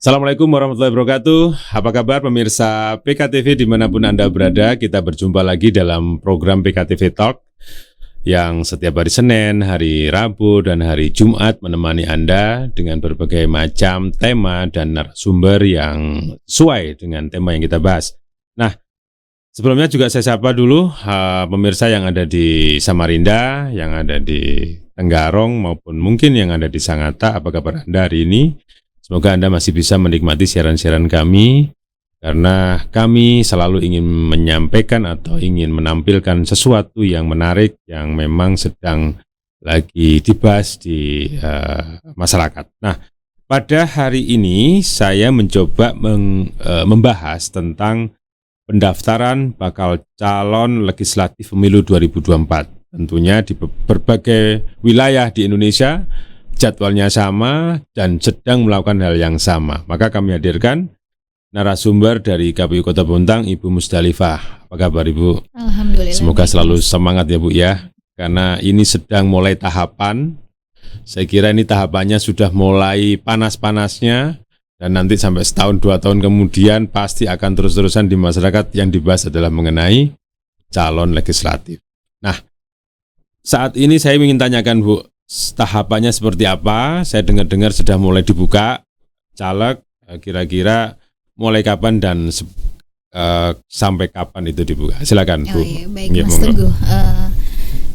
Assalamualaikum warahmatullahi wabarakatuh. Apa kabar pemirsa PKTV dimanapun Anda berada? Kita berjumpa lagi dalam program PKTV Talk yang setiap hari Senin, hari Rabu, dan hari Jumat menemani Anda dengan berbagai macam tema dan narasumber yang sesuai dengan tema yang kita bahas. Nah, sebelumnya juga saya sapa dulu pemirsa yang ada di Samarinda, yang ada di Tenggarong, maupun mungkin yang ada di Sangatta. Apa kabar Anda hari ini? Semoga Anda masih bisa menikmati siaran-siaran kami, karena kami selalu ingin menyampaikan atau ingin menampilkan sesuatu yang menarik, yang memang sedang lagi dibahas di masyarakat. Nah, pada hari ini saya mencoba membahas tentang pendaftaran bakal calon legislatif pemilu 2024. Tentunya di berbagai wilayah di Indonesia, jadwalnya sama dan sedang melakukan hal yang sama. Maka kami hadirkan narasumber dari KPU Kota Bontang, Ibu Musdalifah. Apa kabar Ibu? Alhamdulillah. Semoga selalu semangat ya Bu ya. Karena ini sedang mulai tahapan. Saya kira ini tahapannya sudah mulai panas-panasnya. Dan nanti sampai setahun 2 tahun kemudian pasti akan terus-terusan di masyarakat yang dibahas adalah mengenai calon legislatif. Nah, saat ini saya ingin tanyakan Bu, tahapannya seperti apa? Saya dengar-dengar sudah mulai dibuka caleg, kira-kira mulai kapan dan sampai kapan itu dibuka? Silakan Bu. Iya, baik Mas Teguh.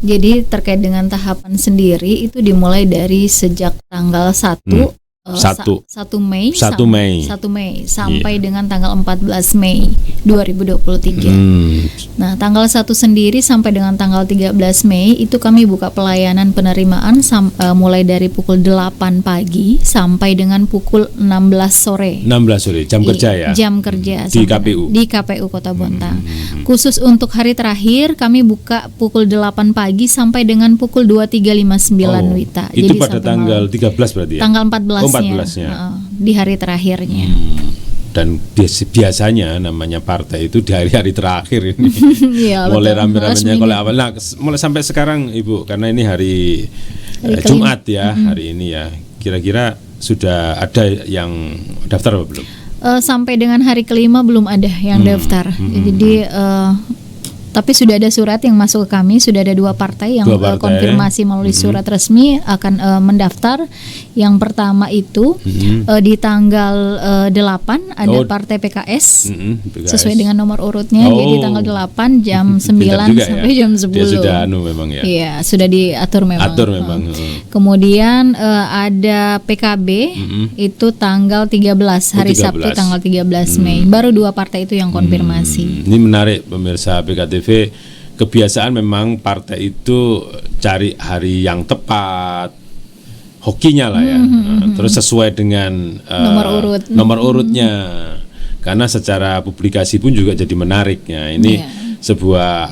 Jadi terkait dengan tahapan sendiri itu dimulai dari sejak tanggal 1 Mei sampai dengan tanggal 14 Mei 2023. Nah, tanggal 1 sendiri sampai dengan tanggal 13 Mei itu kami buka pelayanan penerimaan mulai dari pukul 8 pagi sampai dengan pukul 16 sore. 16 sore, jam kerja ya? Jam kerja di KPU? Di KPU Kota Bontang. Khusus untuk hari terakhir kami buka pukul 8 pagi sampai dengan pukul 23.59 Wita. Itu jadi pada tanggal 13 berarti ya? Tanggal 14 di hari terakhirnya. Dan biasanya namanya partai itu di hari-hari terakhir ini. Ya, mulai rame-ramenya kalau awal. Nah, mulai sampai sekarang Ibu, karena ini hari Jumat ya, hari ini ya. Kira-kira sudah ada yang daftar apa belum? Sampai dengan hari kelima belum ada yang daftar. Jadi tapi sudah ada surat yang masuk ke kami, sudah ada 2 partai yang konfirmasi melalui surat resmi akan mendaftar. Yang pertama itu di tanggal 8 ada partai PKS, sesuai dengan nomor urutnya. Jadi tanggal 8 jam 9 sampai jam 10. Dia sudah memang ya. Iya, sudah diatur memang. Kemudian ada PKB itu tanggal 13 hari Sabtu tanggal 13 Mei. Baru 2 partai itu yang konfirmasi. Ini menarik pemirsa PKTV. Kebiasaan memang partai itu cari hari yang tepat, hokinya lah ya, terus sesuai dengan nomor urutnya, karena secara publikasi pun juga jadi menariknya. Ini sebuah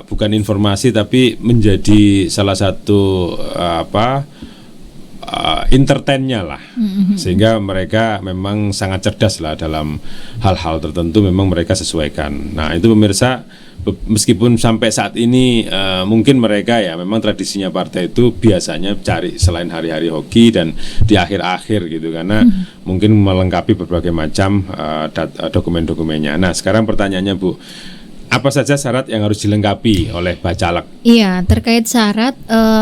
bukan informasi tapi menjadi salah satu entertainnya lah, sehingga mereka memang sangat cerdas lah dalam hal-hal tertentu, memang mereka sesuaikan. Nah itu pemirsa, meskipun sampai saat ini mungkin mereka ya memang tradisinya partai itu biasanya cari selain hari-hari hoki dan di akhir-akhir gitu, karena mungkin melengkapi berbagai macam dokumen-dokumennya. Nah sekarang pertanyaannya Bu, apa saja syarat yang harus dilengkapi oleh bacalek? Iya, terkait syarat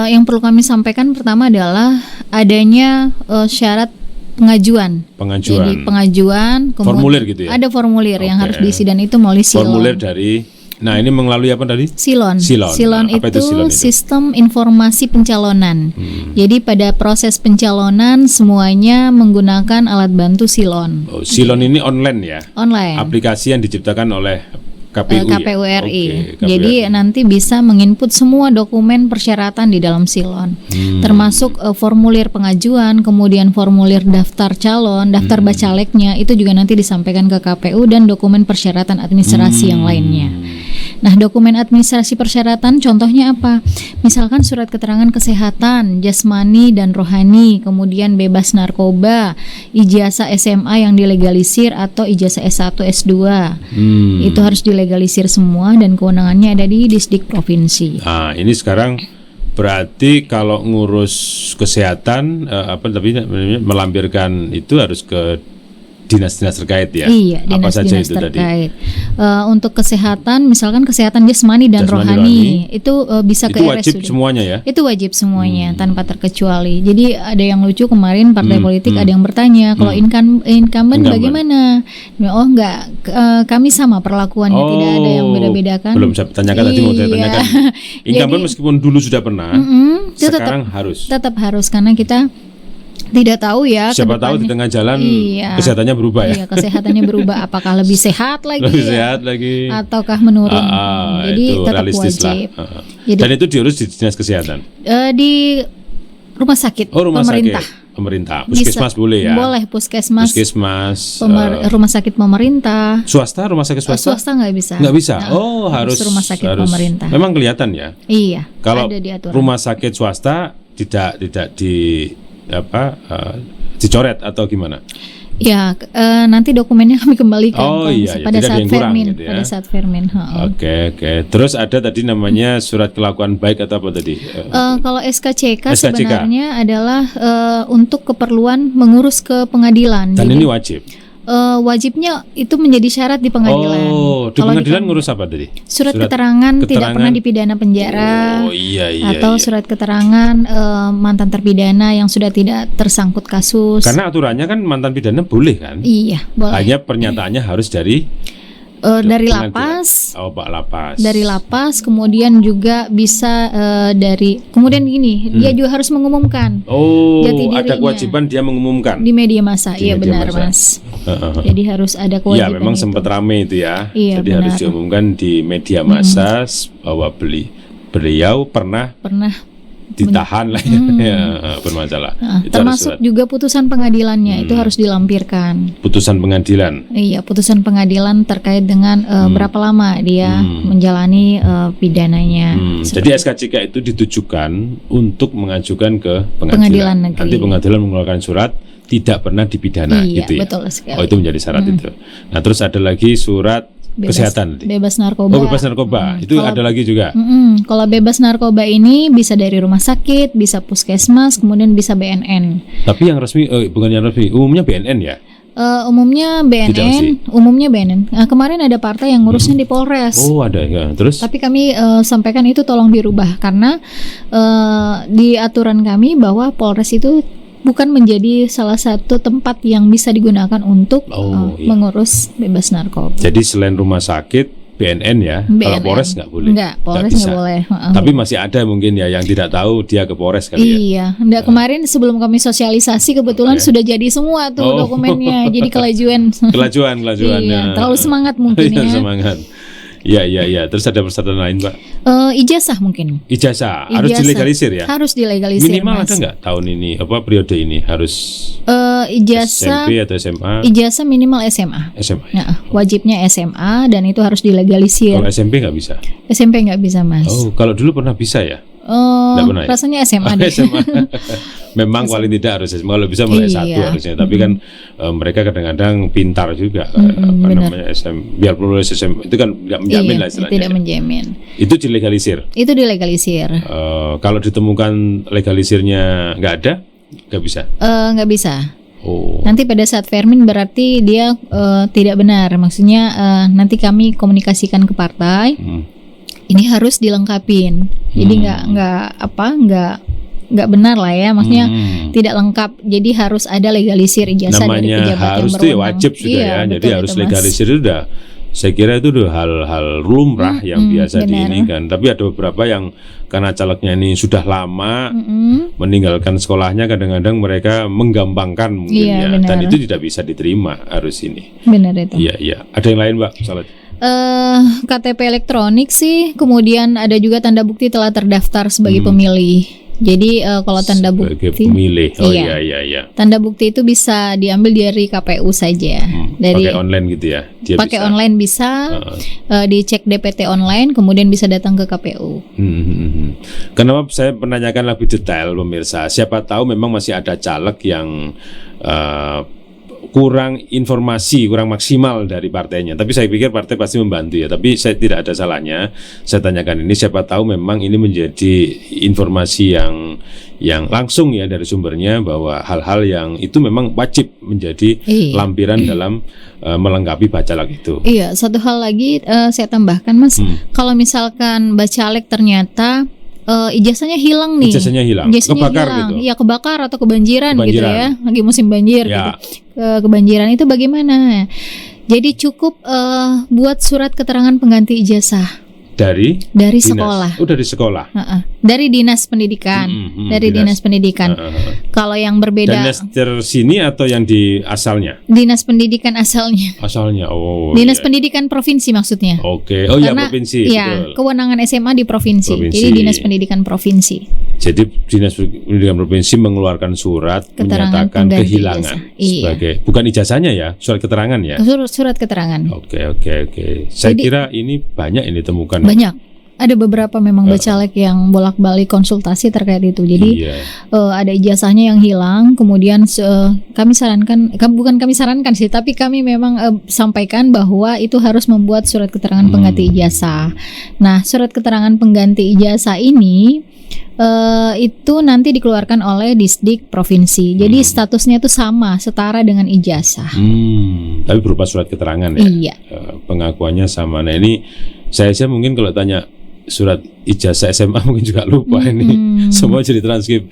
yang perlu kami sampaikan pertama adalah adanya syarat pengajuan. Jadi pengajuan, formulir gitu ya? Ada formulir yang harus diisi dan itu melalui Silon. Formulir dari, nah ini melalui apa tadi? Silon. Silon itu sistem informasi pencalonan. Jadi pada proses pencalonan semuanya menggunakan alat bantu Silon. Silon ini online ya? Online. Aplikasi yang diciptakan oleh KPU RI. Jadi nanti bisa menginput semua dokumen persyaratan di dalam Silon, termasuk formulir pengajuan, kemudian formulir daftar calon, daftar bacaleknya itu juga nanti disampaikan ke KPU, dan dokumen persyaratan administrasi yang lainnya. Nah, dokumen administrasi persyaratan contohnya apa? Misalkan surat keterangan kesehatan, jasmani dan rohani, kemudian bebas narkoba, ijazah SMA yang dilegalisir atau ijazah S1, S2. Itu harus dilegalisir semua dan kewenangannya ada di Disdik Provinsi. Nah, ini sekarang berarti kalau ngurus kesehatan melampirkan itu harus ke dinas-dinas terkait ya. Iya, Apa saja dinas-dinas itu tadi? terkait. Untuk kesehatan, misalkan kesehatan jasmani dan rohani, itu bisa ke Itu wajib RSUD. semuanya ya. Itu wajib semuanya tanpa terkecuali. Jadi ada yang lucu kemarin partai politik ada yang bertanya kalau incumbent bagaimana? Oh enggak, kami sama perlakuannya, tidak ada yang beda-bedakan. Belum saya tanyakan tadi, mau saya Iya. tanyakan. Incumbent meskipun dulu sudah pernah, itu sekarang harus. tetap harus karena kita tidak tahu ya. Siapa tahu di tengah jalan kesehatannya berubah ya. Iya, kesehatannya berubah. Apakah lebih sehat lagi? Lebih sehat lagi. Ataukah menurun? Jadi itu tetap realistis wajib. lah. Jadi Dan itu diurus di dinas kesehatan. di rumah sakit Rumah pemerintah. sakit pemerintah. Puskesmas boleh ya. Boleh puskesmas. Puskesmas. Rumah sakit pemerintah. Swasta, rumah sakit swasta. Swasta nggak bisa. Nggak bisa. Harus rumah sakit harus. pemerintah. Memang kelihatan ya. Iya. Kalau ada di aturan. rumah sakit swasta tidak dicoret atau gimana? Ya, nanti dokumennya kami kembalikan Iya, pada tidak ada saat yang kurang Vermin, gitu ya. pada saat Vermin. Oke. Terus ada tadi namanya surat kelakuan baik atau apa tadi? Kalau SKCK SKCK. sebenarnya adalah untuk keperluan mengurus ke pengadilan. Dan Jadi, ini wajib. wajibnya itu menjadi syarat di pengadilan. Di Kalau pengadilan ngurus apa tadi? Surat keterangan tidak pernah dipidana penjara. Iya. Atau surat keterangan mantan terpidana yang sudah tidak tersangkut kasus. Karena aturannya kan mantan pidana boleh kan? Iya, boleh. Hanya pernyataannya harus dari dari pengadilan. lapas. Pak Lapas. Dari lapas, kemudian juga bisa kemudian gini, dia juga harus mengumumkan jati ada dirinya kewajiban dia mengumumkan di media massa. Di Iya media benar, massa. Mas. Jadi harus ada kewajiban. Ya memang itu. sempat rame itu ya. Iya, Jadi harus benar. diumumkan di media massa bahwa beliau pernah ditahan lah ya, bermasalah. Itu termasuk harus juga putusan pengadilannya itu harus dilampirkan. putusan pengadilan. Iya, putusan pengadilan terkait dengan berapa lama dia menjalani pidananya. Jadi SKCK itu ditujukan untuk mengajukan ke Pengadilan pengadilan. negeri. Nanti pengadilan mengeluarkan surat tidak pernah dipidana Iya, gitu ya. betul sekali. Itu menjadi syarat itu. Nah, terus ada lagi surat kesehatan. Bebas narkoba. Bebas narkoba. Itu ada lagi juga. Kalau bebas narkoba ini bisa dari rumah sakit, bisa puskesmas, kemudian bisa BNN. Tapi yang resmi bukan yang resmi, umumnya BNN ya. Umumnya BNN. Nah, kemarin ada partai yang ngurusnya di Polres. Ada ya. Terus? Tapi kami sampaikan itu tolong dirubah karena di aturan kami bahwa Polres itu bukan menjadi salah satu tempat yang bisa digunakan untuk mengurus bebas narkoba. Jadi selain rumah sakit, BNN ya. Kalau Polres nggak boleh. Enggak, Polres nggak boleh. Tapi masih ada mungkin ya yang tidak tahu dia ke Polres kali ya. Iya, kemarin sebelum kami sosialisasi kebetulan sudah jadi semua tuh dokumennya. Jadi kelajuan. Kelajuan. Iya, terlalu semangat mungkin ya. Semangat. Iya. Terus ada persyaratan lain, Pak? Ijazah mungkin. Ijazah harus dilegalisir ya. Harus dilegalisir. Minimal Mas. ada nggak tahun ini periode ini harus ijazah SMP atau SMA? Ijazah minimal SMA. SMA. Nah, wajibnya SMA dan itu harus dilegalisir. Kalau SMP nggak bisa. SMP nggak bisa, Mas. Kalau dulu pernah bisa ya? Ya? Rasanya SMA deh. SMA. Memang paling tidak harus SMA. Kalau bisa mulai satu harusnya. Tapi kan mereka kadang-kadang pintar juga. Namanya SM. Biar lulus SM itu kan nggak menjamin lah istilahnya. Tidak menjamin. Itu dilegalisir. Kalau ditemukan legalisirnya nggak ada, nggak bisa. Nggak bisa. Nanti pada saat Vermin berarti dia tidak benar. Maksudnya nanti kami komunikasikan ke partai. Ini harus dilengkapin. Jadi nggak benar lah ya. Maksudnya tidak lengkap. Jadi harus ada legalisir ijazah dari pejabat harus yang itu berwenang. wajib sudah ya. Jadi harus legalisir itu sudah. Saya kira itu udah hal-hal lumrah yang biasa diinikan. Tapi ada beberapa yang karena calegnya ini sudah lama meninggalkan sekolahnya, kadang-kadang mereka menggampangkan mungkin ya. Benar. Dan itu tidak bisa diterima harus ini. Benar itu. Iya. Ada yang lain, Mbak? Salah. KTP elektronik sih, kemudian ada juga tanda bukti telah terdaftar sebagai pemilih. Jadi kalau tanda sebagai bukti pemilih. Iya. Tanda bukti itu bisa diambil dari KPU saja. Dari pakai online gitu ya. Pakai online bisa, dicek DPT online, kemudian bisa datang ke KPU. Kenapa saya menanyakan lebih detail pemirsa? Siapa tahu memang masih ada caleg yang kurang informasi, kurang maksimal dari partainya. Tapi saya pikir partai pasti membantu ya. Tapi saya tidak ada salahnya saya tanyakan ini. Siapa tahu memang ini menjadi informasi yang langsung ya dari sumbernya bahwa hal-hal yang itu memang wajib menjadi lampiran dalam melengkapi bacalek itu. Iya, satu hal lagi saya tambahkan Mas, kalau misalkan bacalek ternyata ijazahnya hilang nih. Ijazahnya hilang, kebakar hilang. gitu. Ya kebakar atau kebanjiran gitu ya. Lagi musim banjir gitu. Kebanjiran itu bagaimana? Jadi cukup buat surat keterangan pengganti ijazah. Dari dinas. Sekolah. Dari sekolah. Dari dinas pendidikan. Dari dinas pendidikan. Kalau yang berbeda. Dinas tersini atau yang di asalnya? Dinas pendidikan asalnya. Asalnya. Dinas pendidikan provinsi maksudnya. Oke. Karena, provinsi. Ya, kewenangan SMA di provinsi. Jadi dinas pendidikan provinsi. Jadi dinas pendidikan provinsi mengeluarkan surat keterangan menyatakan kehilangan sebagai bukan ijazahnya ya, surat keterangan ya. Surat keterangan. Oke. Saya kira ini banyak ini ditemukan. Banyak. Ada beberapa memang bacalek yang bolak-balik konsultasi terkait itu. Jadi ada ijazahnya yang hilang. Kemudian kami sarankan, bukan kami sarankan sih, tapi kami memang sampaikan bahwa itu harus membuat surat keterangan pengganti ijazah. Nah, surat keterangan pengganti ijazah ini itu nanti dikeluarkan oleh Disdik provinsi. Jadi statusnya itu sama, setara dengan ijazah. Tapi berupa surat keterangan ya. Iya. Pengakuannya sama. Nah ini saya aja mungkin kalau tanya surat ijazah SMA mungkin juga lupa ini. Semua jadi transkrip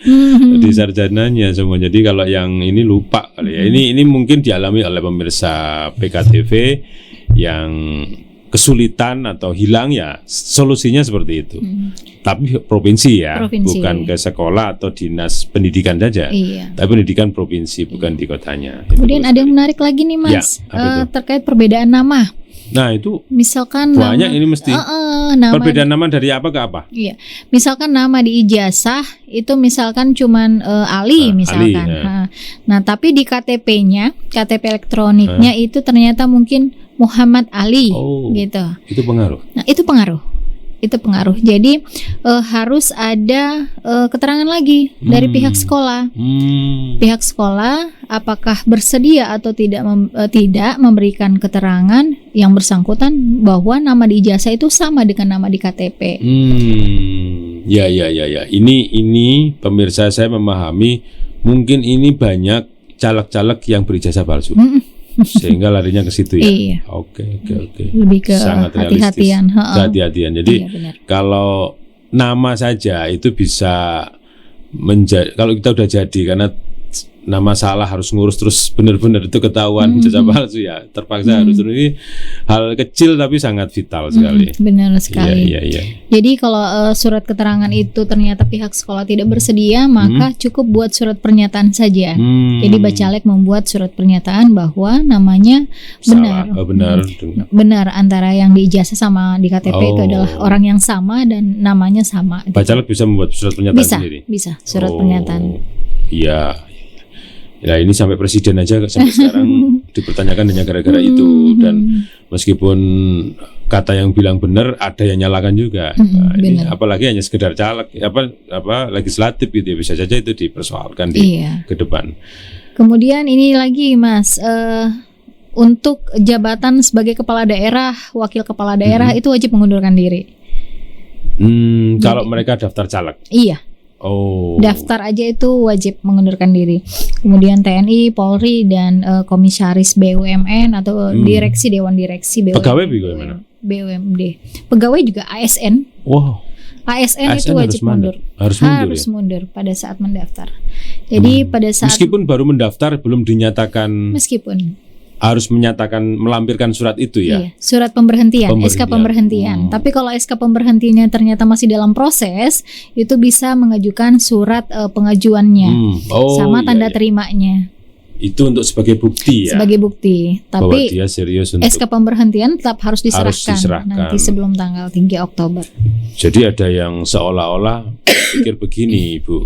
di sarjananya semua. Jadi kalau yang ini lupa kali ya. Ini mungkin dialami oleh pemirsa PKTV yang kesulitan atau hilang ya, solusinya seperti itu. Tapi provinsi ya, bukan ke sekolah atau dinas pendidikan saja. Tapi pendidikan provinsi, bukan di kotanya. Kemudian ada yang menarik lagi nih Mas, terkait perbedaan nama. Nah itu misalkan banyak ini mesti perbedaan nama dari apa ke apa? Iya, misalkan nama di ijazah itu misalkan cuman Ali misalkan. Ali, Nah tapi di KTP-nya, KTP elektroniknya itu ternyata mungkin Muhammad Ali gitu. Itu pengaruh. Nah itu pengaruh. Jadi harus ada keterangan lagi dari pihak sekolah. Pihak sekolah apakah bersedia atau tidak memberikan keterangan yang bersangkutan bahwa nama di ijazah itu sama dengan nama di KTP. Ya. Ini pemirsa saya memahami. Mungkin ini banyak caleg-caleg yang berijazah palsu. Sehingga larinya ke situ ya. Iya. Oke. Lebih ke sangat hati-hatian. Jadi kalau nama saja itu bisa kalau kita udah jadi karena nama salah harus ngurus terus benar-benar itu ketahuan ijazah palsu ya, terpaksa harus terus. Ini hal kecil tapi sangat vital sekali. Benar sekali. Iya. Jadi kalau surat keterangan itu ternyata pihak sekolah tidak bersedia, maka cukup buat surat pernyataan saja. Jadi bacalek membuat surat pernyataan bahwa namanya benar. Benar antara yang di ijazah sama di KTP itu adalah orang yang sama dan namanya sama. Bacalek bisa membuat surat pernyataan sendiri. Bisa surat pernyataan. Iya. Ya ini sampai presiden aja sampai sekarang dipertanyakan hanya gara-gara itu, dan meskipun kata yang bilang benar ada yang nyalakan juga. Ini apalagi hanya sekedar caleg apa legislatif gitu ya, bisa saja itu dipersoalkan ke depan. Kemudian ini lagi Mas, untuk jabatan sebagai kepala daerah, wakil kepala daerah itu wajib mengundurkan diri. Kalau mereka daftar caleg. Iya. Daftar aja itu wajib mengundurkan diri. Kemudian TNI, Polri, dan komisaris BUMN atau direksi, dewan direksi BUMN. Pegawai bagaimana? BUMD. Pegawai juga ASN. Wow. ASN itu wajib mundur. Harus mundur pada saat mendaftar. Jadi pada saat meskipun baru mendaftar belum dinyatakan. Meskipun harus melampirkan surat itu ya. Iya, surat pemberhentian. SK pemberhentian. Tapi kalau SK pemberhentiannya ternyata masih dalam proses, itu bisa mengajukan surat pengajuannya sama tanda terimanya. Itu untuk sebagai bukti ya. Sebagai bukti. Tapi bahwa dia serius untuk SK pemberhentian tetap harus diserahkan nanti sebelum tanggal 3 Oktober. Jadi ada yang seolah-olah pikir begini, Ibu.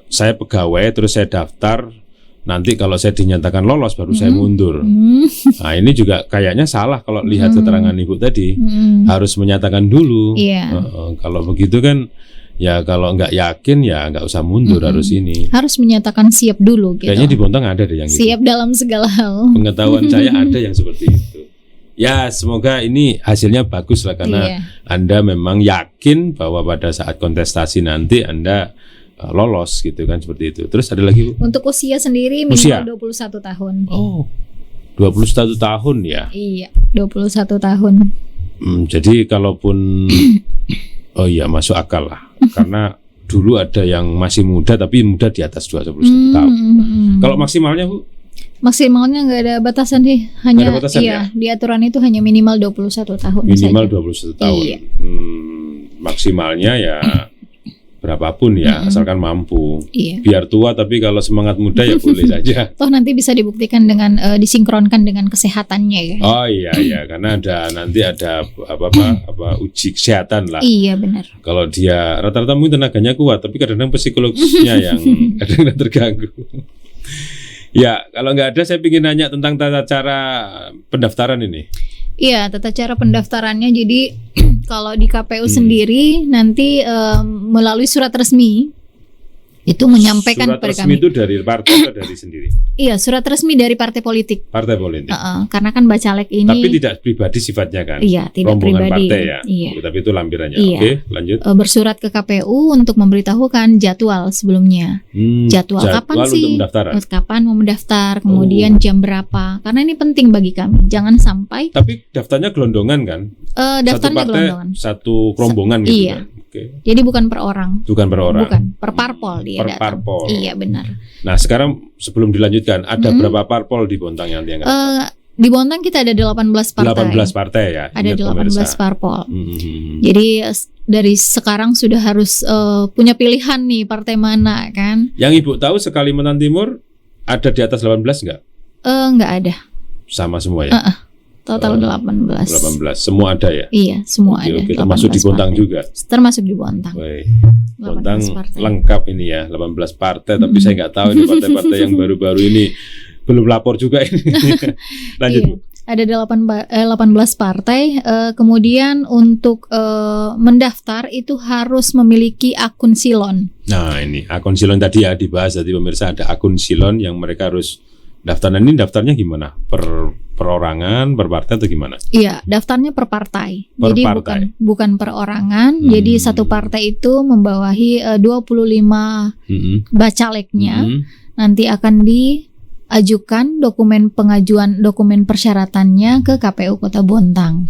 Saya pegawai terus saya daftar. Nanti kalau saya dinyatakan lolos baru saya mundur. Nah ini juga kayaknya salah kalau lihat keterangan Ibu tadi. Harus menyatakan dulu. Kalau begitu kan ya kalau nggak yakin ya nggak usah mundur, harus ini. Harus menyatakan siap dulu gitu. Kayaknya di Bontang ada deh yang siap gitu. Dalam segala hal. Pengetahuan saya ada yang seperti itu. Ya semoga ini hasilnya bagus lah karena Anda memang yakin bahwa pada saat kontestasi nanti Anda lolos gitu kan, seperti itu. Terus ada lagi, Bu? Untuk usia sendiri Usia? minimal 21 tahun. Oh, 21 tahun ya. Iya, 21 tahun. Jadi kalaupun oh iya, masuk akal lah. Karena dulu ada yang masih muda tapi muda di atas 21 tahun. Kalau maksimalnya, Bu? Maksimalnya nggak ada batasan sih, hanya Nggak ada batasan, ya? di aturan itu hanya minimal 21 tahun Minimal saja. 21 tahun. Iya. Maksimalnya ya berapapun ya, asalkan mampu. Iya. Biar tua tapi kalau semangat muda ya boleh saja. Toh nanti bisa dibuktikan dengan disinkronkan dengan kesehatannya ya. Oh iya, karena nanti ada apa uji kesehatan lah. Iya benar. Kalau dia rata-rata mungkin tenaganya kuat, tapi kadang-kadang psikologisnya yang kadang-kadang terganggu. Ya, kalau nggak ada, saya ingin nanya tentang tata cara pendaftaran ini. Iya, tata cara pendaftarannya. Jadi kalau di KPU sendiri nanti melalui surat resmi itu menyampaikan Surat kepada resmi kami. itu dari partai atau dari sendiri? Iya, surat resmi dari partai politik. Partai politik. Karena kan bacalek ini. Tapi tidak pribadi sifatnya kan? Iya, tidak rombongan pribadi. partai ya? Iya. Tapi itu lampirannya. Iya. Oke, lanjut. Bersurat ke KPU untuk memberitahukan jadwal sebelumnya. Jadwal kapan sih? Untuk pendaftaran. Kapan mau mendaftar, kemudian jam berapa? Karena ini penting bagi kami. Jangan sampai Tapi daftarnya gelondongan kan? daftarnya satu partai, gelondongan. satu rombongan gitu Iya. kan? Oke. Jadi bukan per orang. Bukan per orang. Bukan, per parpol dia Per datang. parpol. Iya benar. Nah sekarang sebelum dilanjutkan, ada berapa parpol di Bontang yang nanti akan Di Bontang kita ada 18 partai. 18 partai ya? Ada Ingat 18 pemirsa. parpol. Jadi dari sekarang sudah harus punya pilihan nih partai mana kan? Yang Ibu tahu Kalimantan Timur ada di atas 18 nggak? Nggak ada. Sama semua ya? Total 18. 18, semua ada ya? Iya, semua ada. Oke, termasuk di 18 Bontang partai. juga? Termasuk di Bontang. Woi, 18 Bontang partai. lengkap ini ya, 18 partai. Tapi saya nggak tahu ini partai-partai yang baru-baru ini belum lapor juga ini. Lanjut, Iya. Bu. Ada 18 partai. Kemudian untuk mendaftar itu harus memiliki akun Silon. Nah ini akun Silon tadi ya dibahas tadi pemirsa, ada akun Silon yang mereka harus daftar. Ini daftarnya gimana? Perorangan, per partai atau gimana? Iya, daftarnya per partai. Per Jadi partai. bukan perorangan. Jadi satu partai itu membawahi 25 bacaleknya. Nanti akan diajukan dokumen persyaratannya ke KPU Kota Bontang.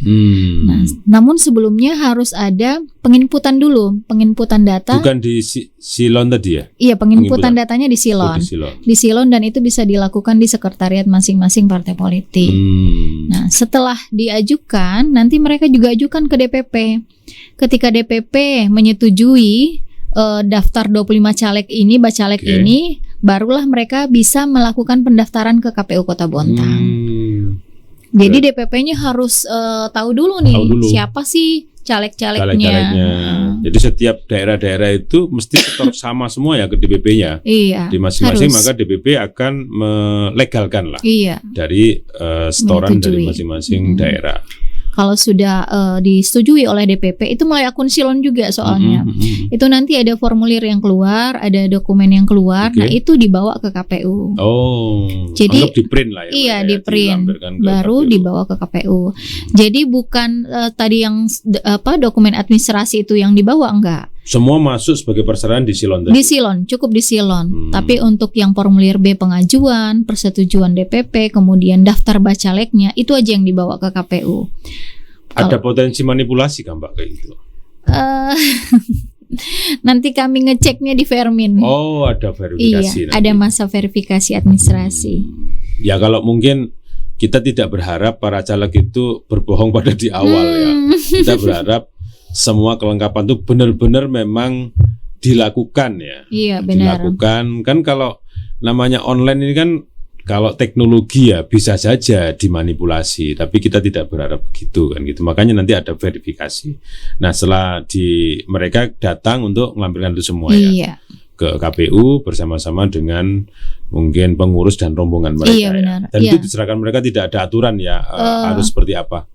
Nah, namun sebelumnya harus ada penginputan dulu, penginputan data. Bukan di Silon tadi ya? Iya, penginputan Penginputan. datanya di Silon. Oh, di Silon. Di Silon, dan itu bisa dilakukan di sekretariat masing-masing partai politik. Nah, setelah diajukan, nanti mereka juga ajukan ke DPP. Ketika DPP menyetujui daftar 25 caleg ini, bacalek Oke. ini, barulah mereka bisa melakukan pendaftaran ke KPU Kota Bontang. Jadi DPP-nya harus tahu dulu nih, Tahu dulu. siapa sih caleg-calegnya. Caleg-calegnya. Jadi setiap daerah-daerah itu mesti setor sama semua ya ke DPP-nya. Iya. Di masing-masing, harus. maka DPP akan melegalkan lah Iya. dari setoran dari Menyetujui. masing-masing daerah. Kalau sudah disetujui oleh DPP, itu melalui akun Silon juga soalnya. Itu nanti ada formulir yang keluar, ada dokumen yang keluar. Oke. Nah, itu dibawa ke KPU. Oh, Jadi, anggap di print lah ya. Iya, mereka ya, di print, dilampirkan ke baru KPU. dibawa ke KPU. Jadi bukan tadi yang dokumen administrasi itu yang dibawa, enggak. Semua masuk sebagai persyaratan di Silon tadi. Di Silon, cukup di Silon. Tapi untuk yang formulir B pengajuan, persetujuan DPP, kemudian daftar bacaleknya, itu aja yang dibawa ke KPU. Ada potensi manipulasi kan Mbak kayak gitu? Nanti kami ngeceknya di Vermin. Oh, ada verifikasi. Iya, ada masa verifikasi administrasi. Ya kalau mungkin kita tidak berharap para caleg itu berbohong pada di awal ya. Kita berharap semua kelengkapan itu benar-benar memang dilakukan ya. Iya, benar. Dilakukan. Kan kalau namanya online ini kan, kalau teknologi ya bisa saja dimanipulasi, tapi kita tidak berharap begitu kan gitu. Makanya nanti ada verifikasi. Nah, setelah mereka datang untuk melampirkan itu semua ya Iya. ke KPU bersama-sama dengan mungkin pengurus dan rombongan mereka. Iya, ya. benar. Dan Iya. itu diserahkan mereka, tidak ada aturan ya harus seperti apa.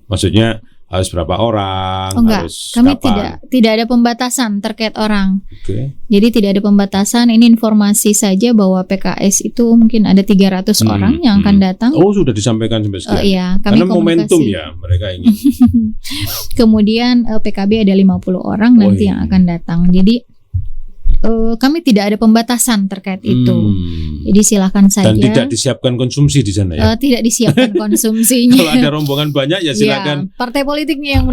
Maksudnya harus berapa orang, Oh, enggak, harus kami kapan. tidak ada pembatasan terkait orang. Oke. Jadi tidak ada pembatasan. Ini informasi saja bahwa PKS itu mungkin ada 300 orang yang akan datang. Oh, sudah disampaikan sampai sekian. Iya, kami Karena momentum komunikasi. ya mereka ingin. Kemudian PKB ada 50 orang nanti iya. yang akan datang. Jadi kami tidak ada pembatasan terkait itu. Jadi silakan saja. Dan tidak disiapkan konsumsi di sana ya? Tidak disiapkan konsumsinya. Kalau ada rombongan banyak ya silakan. Partai politiknya yang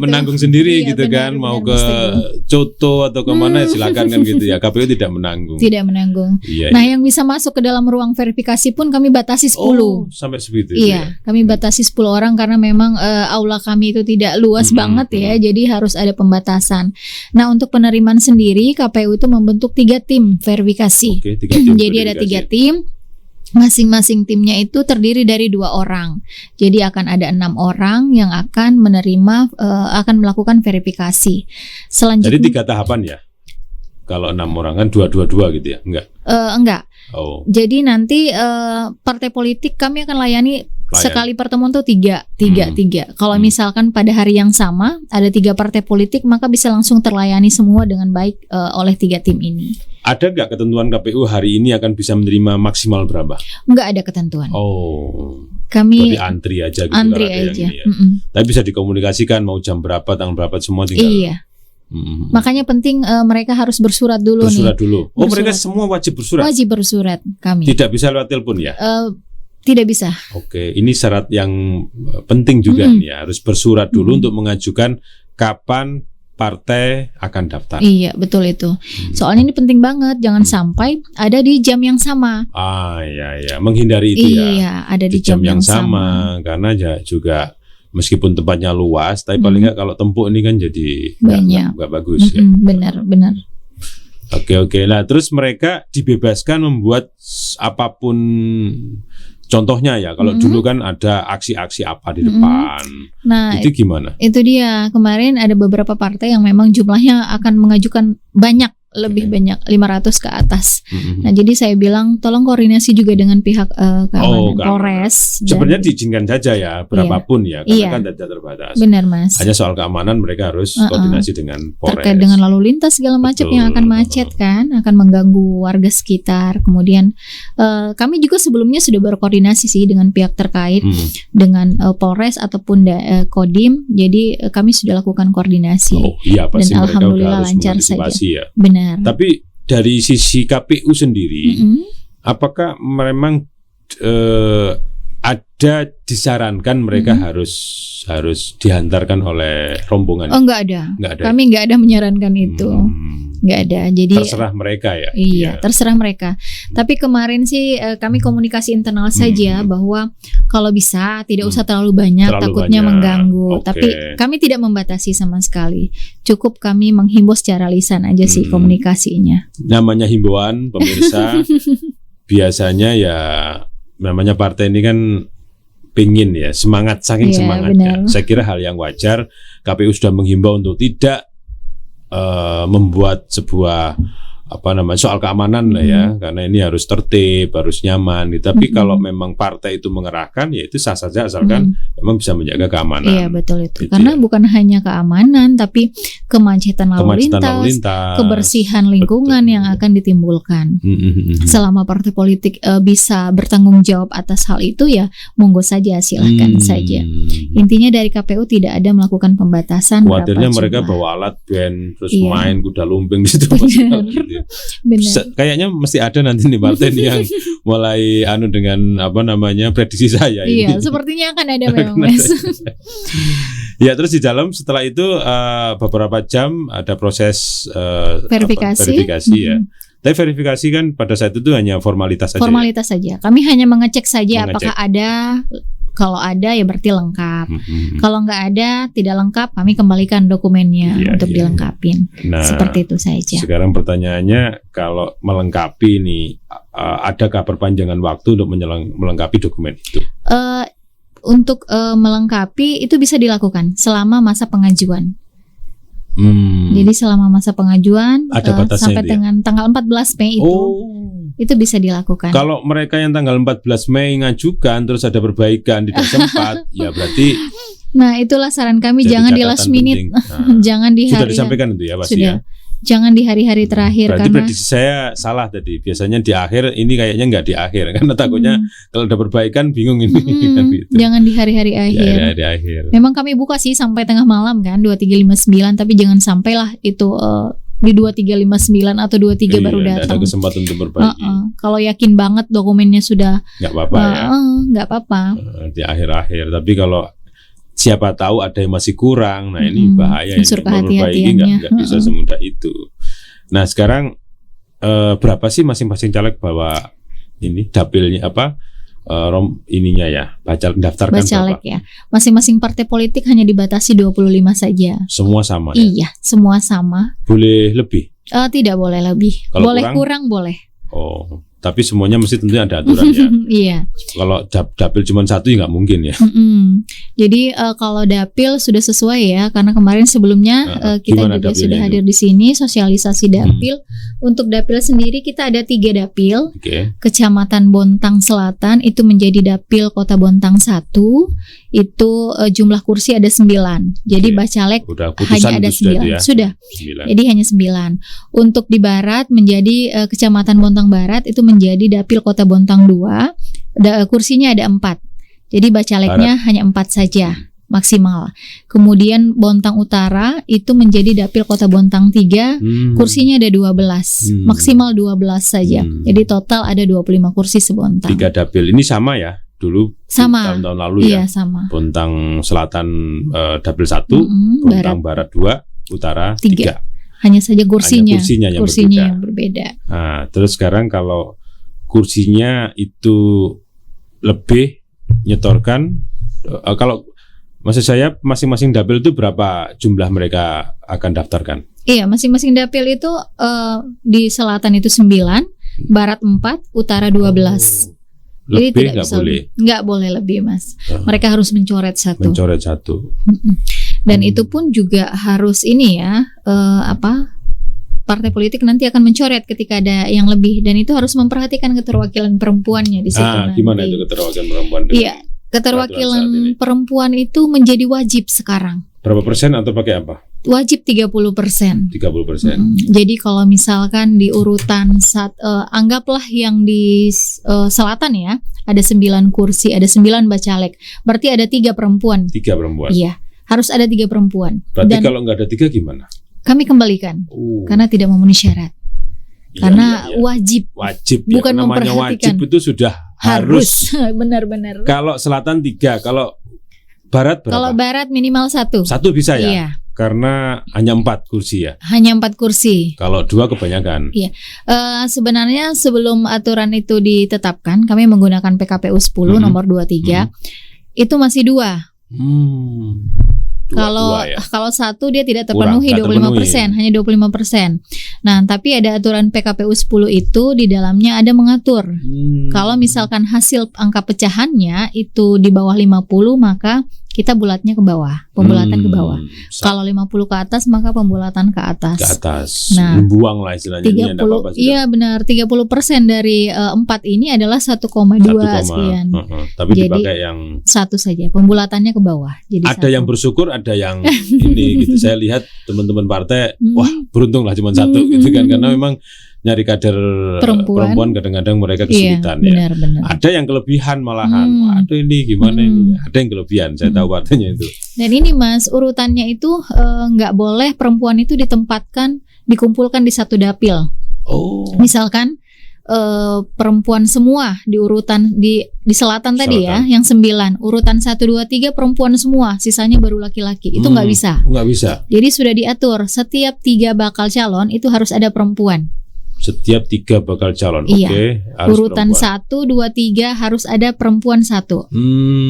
menanggung sendiri iya, gitu benar, kan. Mau benar, ke Coto atau kemana ya silakan kan gitu ya. KPU tidak menanggung. Tidak menanggung. Iya, nah yang bisa masuk ke dalam ruang verifikasi pun kami batasi 10. Oh, sampai segitu. Iya, kami batasi 10 orang karena memang aula kami itu tidak luas banget ya. Jadi harus ada pembatasan. Nah untuk penerimaan sendiri KPU itu membentuk 3 tim verifikasi. Oke, 3 tim jadi ada 3 tim, masing-masing timnya itu terdiri dari 2 orang. Jadi akan ada 6 orang yang akan menerima, akan melakukan verifikasi. Selanjutnya. Jadi 3 tahapan ya? Kalau 6 orang kan 2 gitu ya? Enggak. Oh. Jadi nanti partai politik kami akan layani. Sekali pertemuan tuh 3. Kalau misalkan pada hari yang sama ada 3 partai politik, maka bisa langsung terlayani semua dengan baik oleh 3 tim ini. Ada nggak ketentuan KPU hari ini akan bisa menerima maksimal berapa? Nggak ada ketentuan. Oh, kami berarti antri aja gitu. Antri aja. Ya. Tapi bisa dikomunikasikan mau jam berapa, tanggal berapa semua tinggal. Iya. Makanya penting mereka harus bersurat dulu. Oh, mereka semua wajib bersurat. Wajib bersurat kami. Tidak bisa lewat telepon ya? Tidak bisa. Oke, ini syarat yang penting juga nih ya, harus bersurat dulu untuk mengajukan kapan partai akan daftar. Iya, betul itu. Soalnya ini penting banget, jangan sampai ada di jam yang sama. Iya, menghindari itu ya. Iya, ada di jam yang sama. Karena ya juga meskipun tempatnya luas, tapi paling nggak kalau tempuk ini kan jadi nggak bagus. Ya. Benar. Oke. Nah, terus mereka dibebaskan membuat apapun. Contohnya ya, kalau dulu kan ada aksi-aksi apa di depan. Nah, itu gimana? Itu dia. Kemarin ada beberapa partai yang memang jumlahnya akan mengajukan banyak, lebih banyak 500 ke atas. Nah, jadi saya bilang tolong koordinasi juga dengan pihak keamanan Polres. Sebenarnya diizinkan saja ya, berapapun ya, karena kan tidak terbatas. Benar, Mas. Hanya soal keamanan mereka harus koordinasi dengan Polres. Terkait dengan lalu lintas segala macam yang akan macet kan, akan mengganggu warga sekitar. Kemudian kami juga sebelumnya sudah berkoordinasi sih dengan pihak terkait, dengan Polres ataupun Kodim. Jadi kami sudah lakukan koordinasi. Oh iya, pasti dan mereka alhamdulillah harus lancar saja. Ya. Benar. Tapi dari sisi KPU sendiri, apakah memang ada disarankan mereka harus dihantarkan oleh rombongan? Oh, enggak ada. Kami enggak ada menyarankan itu. Enggak ada. Jadi terserah mereka ya. Iya, terserah mereka. Tapi kemarin sih kami komunikasi internal saja bahwa kalau bisa tidak usah terlalu banyak, takutnya mengganggu. Tapi kami tidak membatasi sama sekali. Cukup kami menghimbau secara lisan aja sih komunikasinya. Namanya himbauan pemirsa biasanya ya, namanya partai ini kan pingin ya, saking semangatnya. Benar. Saya kira hal yang wajar. KPU sudah menghimbau untuk tidak membuat sebuah soal keamanan lah ya, karena ini harus tertib, harus nyaman. Tapi kalau memang partai itu mengerahkan, ya itu sah saja asalkan memang bisa menjaga keamanan. Iya betul itu. Karena bukan hanya keamanan, tapi kemacetan lalu lintas, kebersihan lingkungan yang akan ditimbulkan. Selama partai politik bisa bertanggung jawab atas hal itu, ya monggo saja, silahkan saja. Intinya dari KPU tidak ada melakukan pembatasan. Khawatirnya mereka bawa alat band terus main kuda lumping di situ. Benar. Kayaknya mesti ada nanti nih partai yang mulai dengan prediksi saya ini. Iya, sepertinya akan ada memang, Mas. Ya, terus di dalam setelah itu beberapa jam ada proses verifikasi ya. Tapi verifikasi kan pada saat itu hanya formalitas saja. Formalitas saja. Kami hanya mengecek saja apakah ada. Kalau ada ya berarti lengkap. Kalau nggak ada, tidak lengkap, kami kembalikan dokumennya untuk dilengkapin. Nah, seperti itu saja. Sekarang pertanyaannya, kalau melengkapi nih, adakah perpanjangan waktu untuk melengkapi dokumen itu? Untuk melengkapi itu bisa dilakukan selama masa pengajuan. Jadi selama masa pengajuan sampai dengan tanggal 14 Mei itu bisa dilakukan. Kalau mereka yang tanggal 14 Mei ngajukan terus ada perbaikan tidak sempat, ya berarti. Nah, itulah saran kami, jangan di last minute, jangan di hari. Sudah disampaikan itu ya pasti ya. Jangan di hari-hari terakhir. Berarti prediksi saya salah tadi. Biasanya di akhir, ini kayaknya nggak di akhir. Karena takutnya kalau ada perbaikan bingung ini. Jangan di hari-hari akhir. Akhir. Memang kami buka sih sampai tengah malam kan, 23.59. Tapi jangan sampailah itu di 2359 atau 23 baru nggak ada datang. kesempatan untuk berbagi. Kalau yakin banget dokumennya sudah Nggak apa-apa ya. nggak apa-apa. Di akhir-akhir. Tapi kalau siapa tahu ada yang masih kurang, nah ini bahaya. Unsur Ini memperbaiki kehati-hatiannya. nggak bisa semudah itu. Nah sekarang berapa sih masing-masing caleg bawa ini dapilnya apa? Ininya ya, daftarkan Bacalek berapa? ya. Masing-masing partai politik hanya dibatasi 25 saja. Semua sama ya? Iya, semua sama. Boleh lebih? Tidak boleh lebih. Kalau boleh kurang boleh. Oh, tapi semuanya mesti tentunya ada aturan ya. Iya. Kalau dapil cuma satu ya nggak mungkin ya. Jadi kalau dapil sudah sesuai ya, karena kemarin sebelumnya kita juga sudah hadir di sini sosialisasi dapil. Untuk dapil sendiri kita ada 3 dapil. Kecamatan Bontang Selatan itu menjadi dapil Kota Bontang 1. Itu jumlah kursi ada 9. Jadi bacalek hanya ada 9. Sudah. 9. Jadi hanya 9. Untuk di barat menjadi Kecamatan Bontang Barat itu menjadi dapil Kota Bontang 2. Kursinya ada 4. Jadi bacaleknya hanya 4 saja maksimal. Kemudian Bontang Utara itu menjadi dapil Kota Bontang 3. Kursinya ada 12. Maksimal 12 saja. Jadi total ada 25 kursi sebontang. 3 dapil ini sama ya? Dulu sama. Tahun-tahun lalu ya. Iya, sama. Bontang Selatan dapil 1, Bontang Barat 2, Utara 3. Hanya saja kursinya yang berbeda. Nah, terus sekarang kalau kursinya itu lebih nyetorkan, kalau maksud saya masing-masing dapil itu berapa jumlah mereka akan daftarkan? Iya, masing-masing dapil itu di selatan itu 9, barat 4, utara 12. Jadi Lebih nggak boleh? Nggak boleh lebih, Mas. Mereka harus mencoret satu. Dan itu pun juga harus ini ya, partai politik nanti akan mencoret ketika ada yang lebih, dan itu harus memperhatikan keterwakilan perempuannya di situ. Gimana itu keterwakilan perempuan? Iya, keterwakilan perempuan itu menjadi wajib sekarang. Berapa persen atau pakai apa? Wajib 30%. 30%. Jadi kalau misalkan di urutan anggaplah yang di selatan ya, ada 9 kursi, ada 9 bacalek. Berarti ada 3 perempuan. 3 perempuan. Iya, harus ada 3 perempuan. Berarti kalau nggak ada 3 gimana? Kami kembalikan karena tidak memenuhi syarat. Karena wajib. Bukan ya, namanya wajib itu sudah harus. Benar-benar. Kalau selatan 3, kalau barat berapa? Kalau barat minimal 1. 1 bisa ya? Iya. Karena hanya 4 kursi ya? Hanya 4 kursi. Kalau 2 kebanyakan? Iya. Sebenarnya sebelum aturan itu ditetapkan, kami menggunakan PKPU 10 nomor 23. Itu masih 2. Kalau 1 dia tidak terpenuhi 25%, hanya 25%. Nah, tapi ada aturan PKPU 10 itu di dalamnya ada mengatur. Kalau misalkan hasil angka pecahannya itu di bawah 50, maka kita bulatnya ke bawah, pembulatan ke bawah. Kalau 50 ke atas, maka pembulatan ke atas. Nah, membuang lah istilahnya. 30, iya benar, 30% dari 4 ini adalah 1,2 sekian. Tapi jadi, dipakai yang 1 saja, pembulatannya ke bawah. Jadi ada 1. Yang bersyukur, ada yang ini gitu. Saya lihat teman-teman partai, wah beruntung lah cuma 1 gitu kan, karena memang nyari kader perempuan kadang-kadang mereka kesulitan. Benar. Ada yang kelebihan malahan. Waduh ini gimana ini? Ada yang kelebihan. Saya tahu partainya itu. Dan ini Mas, urutannya itu nggak boleh perempuan itu dikumpulkan di satu dapil. Misalkan perempuan semua di urutan di selatan tadi ya, yang 9, urutan 1, 2, 3 perempuan semua, sisanya baru laki-laki. Itu nggak bisa. Nggak bisa. Jadi sudah diatur setiap 3 bakal calon itu harus ada perempuan. Setiap 3 bakal calon. Iya. Urutan 1, 2, 3 harus ada perempuan 1.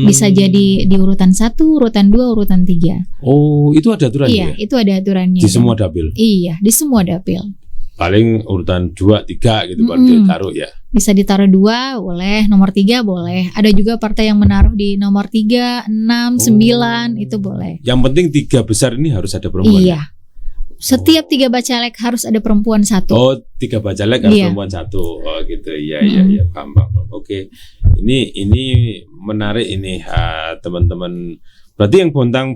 Bisa jadi di urutan 1, urutan 2, urutan 3. Oh, itu ada aturannya? Iya, itu ada aturannya. Di semua dapil? Iya, di semua dapil. Paling urutan 2, 3 gitu baru ditaruh ya? Bisa ditaruh 2, boleh. Nomor 3 boleh. Ada juga partai yang menaruh di nomor 3, 6, 9, itu boleh. Yang penting 3 besar ini harus ada perempuan. Iya. Setiap 3 bacalek harus ada perempuan 1. Oh, 3 bacalek harus perempuan 1. Oh gitu. Iya, paham. Oke. Ini menarik ini teman-teman. Berarti yang Bontang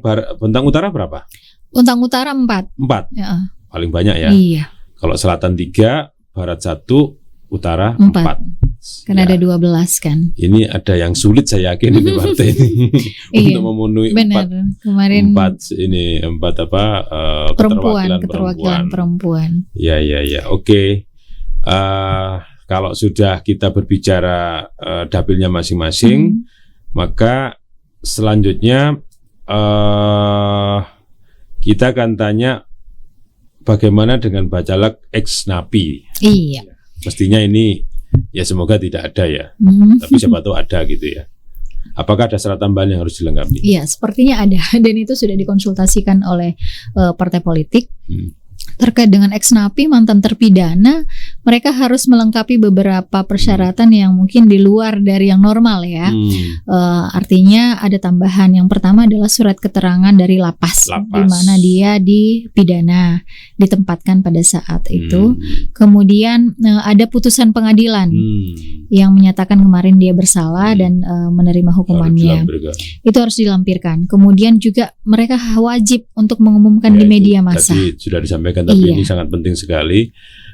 Utara berapa? Bontang Utara 4. Ya. Paling banyak ya. Iya. Kalau selatan 3, barat 1, utara 4. Karena Ya, ada 12 kan. ini ada yang sulit saya yakin di partai ini Iya, untuk memenuhi benar. Kemarin empat keterwakilan perempuan. Ya. Oke. Kalau sudah kita berbicara dapilnya masing-masing, maka selanjutnya kita akan tanya bagaimana dengan bacalek ex napi. Iya. Mestinya ini ya semoga tidak ada ya. Tapi siapa tahu ada gitu ya. Apakah ada syarat tambahan yang harus dilengkapi? Iya, sepertinya ada dan itu sudah dikonsultasikan oleh partai politik. Terkait dengan ex napi, mantan terpidana, mereka harus melengkapi beberapa persyaratan yang mungkin di luar dari yang normal ya. Artinya ada tambahan. Yang pertama adalah surat keterangan dari lapas. Di mana dia dipidana, ditempatkan pada saat itu. Kemudian ada putusan pengadilan yang menyatakan kemarin dia bersalah dan menerima hukumannya. Itu harus dilampirkan. Kemudian juga mereka wajib untuk mengumumkan di media massa. Tadi sudah disampaikan, tapi ini sangat penting sekali.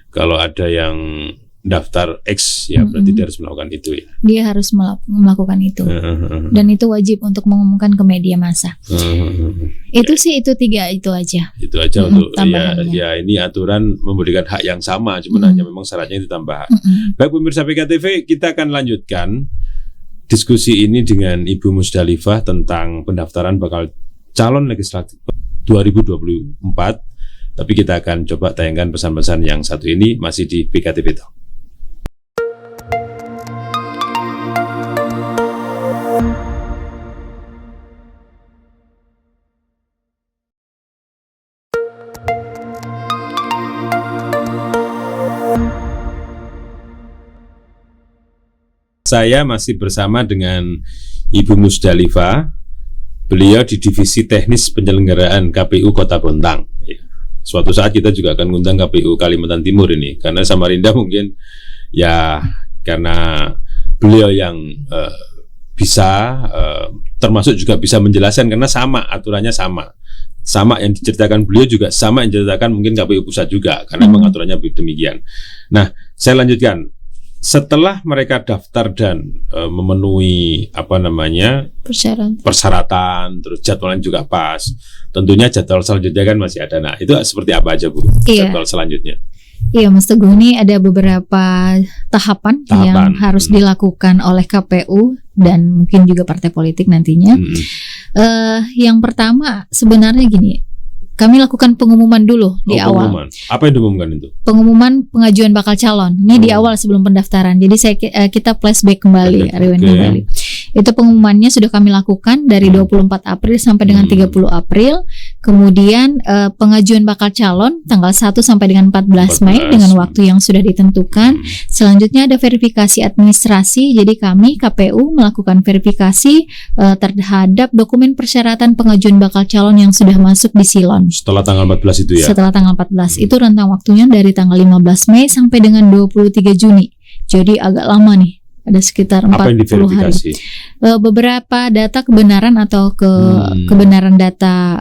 Kalau ada yang daftar X ya berarti dia harus melakukan itu ya. Dia harus melakukan itu. Dan itu wajib untuk mengumumkan ke media massa. Itu sih itu aja. Itu aja untuk ya ini aturan memberikan hak yang sama, cuma hanya memang syaratnya itu tambahan. Baik pemirsa PKTV, kita akan lanjutkan diskusi ini dengan Ibu Musdalifah tentang pendaftaran bakal calon legislatif 2024. Tapi kita akan coba tayangkan pesan-pesan yang satu ini masih di PKTV Talk. Saya masih bersama dengan Ibu Musdalifah. Beliau di Divisi Teknis Penyelenggaraan KPU Kota Bontang. Suatu saat kita juga akan ngundang KPU Kalimantan Timur ini, karena Samarinda mungkin ya karena beliau yang bisa termasuk juga bisa menjelaskan, karena sama aturannya sama yang diceritakan beliau juga sama yang diceritakan mungkin KPU pusat juga, karena memang aturannya demikian. Nah, saya lanjutkan. Setelah mereka daftar dan memenuhi persyaratan, terus jadwalnya juga pas, tentunya jadwal selanjutnya kan masih ada. Nah, itu seperti apa aja Bu? Jadwal selanjutnya? Iya, Mas Teguh, ini ada beberapa tahapan yang harus dilakukan oleh KPU dan mungkin juga partai politik nantinya. Yang pertama sebenarnya gini. Kami lakukan pengumuman dulu di awal. Apa yang diumumkan itu? Pengumuman pengajuan bakal calon. Ini di awal sebelum pendaftaran. Jadi kita flashback kembali, rewind kembali. Itu pengumumannya sudah kami lakukan dari 24 April sampai dengan 30 April. Kemudian pengajuan bakal calon tanggal 1 sampai dengan 14 Mei dengan waktu yang sudah ditentukan. Selanjutnya ada verifikasi administrasi. Jadi kami KPU melakukan verifikasi terhadap dokumen persyaratan pengajuan bakal calon yang sudah masuk di Silon. Setelah tanggal 14 itu ya? Setelah tanggal 14 itu rentang waktunya dari tanggal 15 Mei sampai dengan 23 Juni. Jadi agak lama nih. Ada sekitar 40 hari. Beberapa data kebenaran atau kebenaran data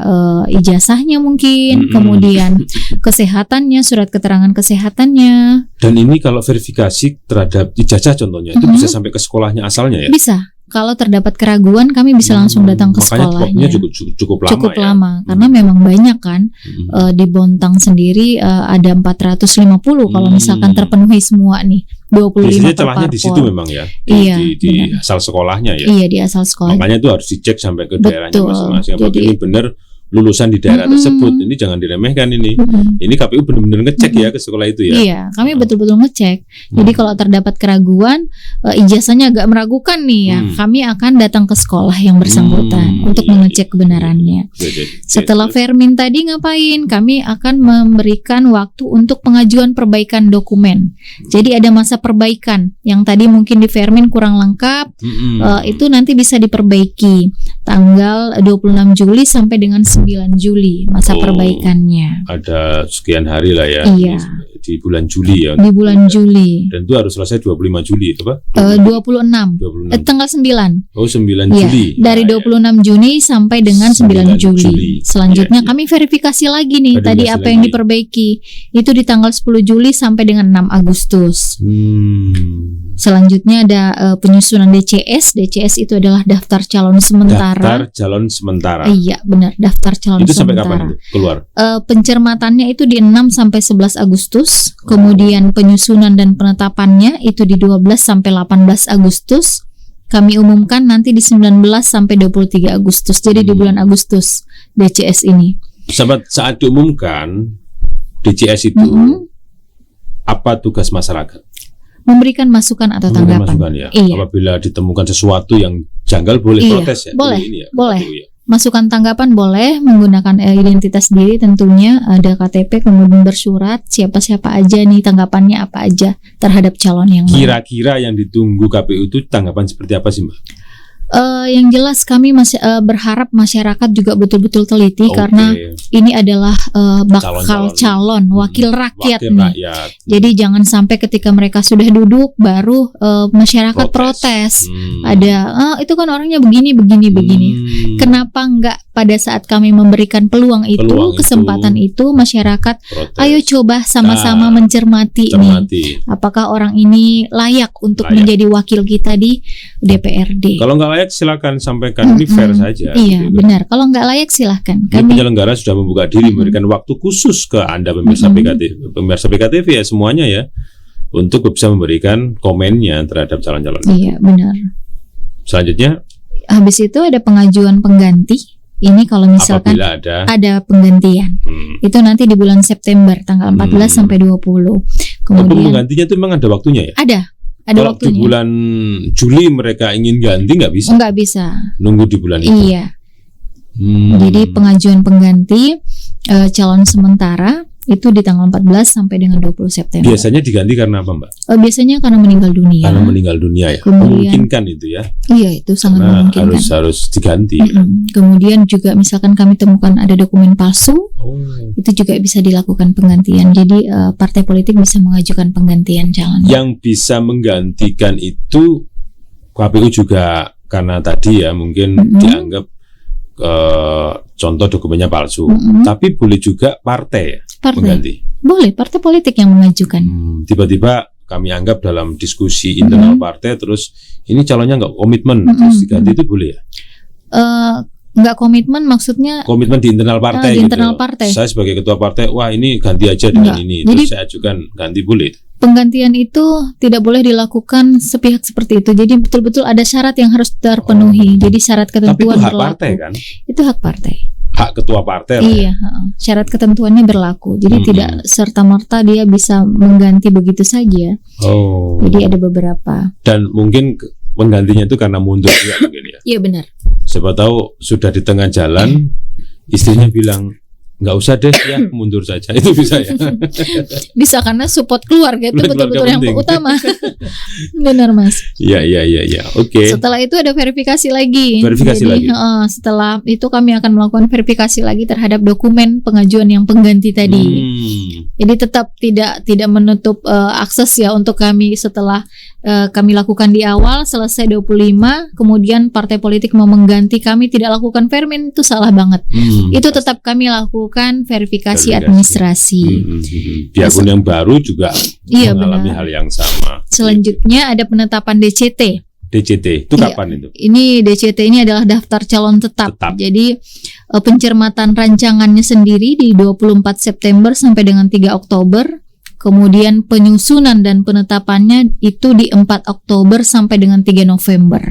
ijazahnya mungkin, kemudian kesehatannya, surat keterangan kesehatannya. Dan ini kalau verifikasi terhadap ijazah contohnya, itu bisa sampai ke sekolahnya asalnya ya? Bisa. Kalau terdapat keraguan, kami bisa langsung datang ke sekolahnya. Makanya cukup lama. Cukup lama, karena memang banyak kan. Di Bontang sendiri ada 450 kalau misalkan terpenuhi semua nih. 25 biasanya celahnya di situ memang ya. Di asal sekolahnya ya. Iya, di asal sekolah. Makanya itu harus dicek sampai ke daerahnya masing-masing. Apakah ini benar lulusan di daerah tersebut? Ini jangan diremehkan ini. Ini KPU benar-benar ngecek ya ke sekolah itu ya. Iya, kami betul-betul ngecek. Jadi kalau terdapat keraguan, ijazahnya agak meragukan nih ya, kami akan datang ke sekolah yang bersangkutan untuk mengecek kebenarannya. Setelah Vermin tadi ngapain? Kami akan memberikan waktu untuk pengajuan perbaikan dokumen. Jadi ada masa perbaikan yang tadi mungkin di Vermin kurang lengkap, itu nanti bisa diperbaiki tanggal 26 Juli sampai dengan 9 Juli masa perbaikannya. Ada sekian hari lah ya. Iya. di bulan Juli ya. Di bulan Juli. Dan itu harus selesai 25 Juli itu Pak? 26. Tanggal 9. Oh, 9 Ya, Juli. dari 26 Juni sampai dengan 9 Juli. Selanjutnya Ya. kami verifikasi lagi nih. Verifikasi Tadi apa yang lagi. diperbaiki itu di tanggal 10 Juli sampai dengan 6 Agustus. Selanjutnya ada penyusunan DCS. DCS itu adalah daftar calon sementara. Daftar calon sementara. Iya, benar, daftar calon Itu sampai sementara. kapan itu keluar? Pencermatannya itu di 6 sampai 11 Agustus. Kemudian penyusunan dan penetapannya itu di 12 sampai 18 Agustus. Kami umumkan nanti di 19 sampai 23 Agustus. Jadi di bulan Agustus DCS ini. Saat diumumkan DCS itu apa tugas masyarakat? Memberikan masukan atau Memberikan tanggapan. masukan ya. Iya. Apabila ditemukan sesuatu yang janggal boleh Iya, protes ya. boleh, Ini ya, boleh. KPU ya. Masukan tanggapan boleh menggunakan identitas diri, tentunya ada KTP, kemudian bersurat siapa-siapa aja nih, tanggapannya apa aja terhadap calon yang mana. Kira-kira yang ditunggu KPU itu tanggapan seperti apa sih Mbak? Yang jelas kami masih berharap masyarakat juga betul-betul teliti, Oke. karena ini adalah bakal calon wakil rakyat Wakil nih. rakyat. Jadi jangan sampai ketika mereka sudah duduk baru masyarakat protes. Ada itu kan orangnya begini. Kenapa enggak pada saat kami memberikan peluang itu, kesempatan itu, masyarakat Protes. ayo coba sama-sama mencermati nih, apakah orang ini layak untuk menjadi wakil kita di DPRD. Kalau nggak layak silakan sampaikan, ini fair saja. Iya, gitu. benar. Kalau nggak layak silahkan. Ini penyelenggara sudah membuka diri, memberikan waktu khusus ke Anda pemirsa PKTV ya, semuanya ya, untuk bisa memberikan komennya terhadap calon-calon. Iya, benar. Selanjutnya, habis itu ada pengajuan pengganti. Ini kalau misalkan apabila ada penggantian, itu nanti di bulan September tanggal 14 sampai 20. Kemudian penggantinya itu memang ada waktunya ya? Ada Kalau waktunya. di bulan Juli mereka ingin ganti nggak bisa? Nggak bisa. Nunggu di bulan itu. Iya. Jadi pengajuan pengganti calon sementara itu di tanggal 14 sampai dengan 20 September. Biasanya diganti karena apa Mbak? Biasanya karena meninggal dunia. Karena meninggal dunia ya. Kemudian- Memungkinkan itu ya. Iya, itu sangat Karena memungkinkan. harus diganti. Kemudian juga misalkan kami temukan ada dokumen palsu, itu juga bisa dilakukan penggantian. Jadi partai politik bisa mengajukan penggantian calon. Yang bisa menggantikan itu KPU juga karena tadi ya mungkin dianggap contoh dokumennya palsu. Tapi boleh juga partai mengganti. Boleh, partai politik yang mengajukan. Tiba-tiba kami anggap dalam diskusi internal partai terus ini calonnya nggak komitmen terus diganti, itu boleh ya? Nggak komitmen maksudnya Komitmen di internal partai di gitu. internal partai. Saya sebagai ketua partai, wah ini ganti aja dengan Enggak. ini. Jadi- Terus saya ajukan ganti, boleh. penggantian itu tidak boleh dilakukan sepihak seperti itu. Jadi betul-betul ada syarat yang harus terpenuhi. Jadi syarat Tapi itu ketentuan hak berlaku. partai kan? Itu hak partai. Hak ketua partai lah ya. Iya, syarat ketentuannya berlaku. Jadi tidak serta-merta dia bisa mengganti begitu saja. Oh. Jadi ada beberapa. Dan mungkin penggantinya itu karena mundur juga mungkin ya. Iya, benar. Siapa tahu sudah di tengah jalan istrinya bilang nggak usah deh ya, mundur saja. Itu bisa ya. Bisa karena support keluarga itu Keluarga betul-betul yang penting. utama. Benar, Mas. Iya. Oke. Setelah itu ada verifikasi lagi. Verifikasi Jadi, lagi. setelah itu kami akan melakukan verifikasi lagi terhadap dokumen pengajuan yang pengganti tadi. Jadi tetap tidak menutup akses ya untuk kami setelah kami lakukan di awal selesai 25, kemudian partai politik mau mengganti kami tidak lakukan vermin, itu salah banget. Itu tetap kami lakukan verifikasi administrasi. Di akun yang baru juga Iya, mengalami benar. hal yang sama. Selanjutnya ada penetapan DCT. DCT itu Iya. kapan itu? Ini DCT ini adalah daftar calon tetap. Tetap. Jadi pencermatan rancangannya sendiri di 24 September sampai dengan 3 Oktober. Kemudian penyusunan dan penetapannya itu di 4 Oktober sampai dengan 3 November.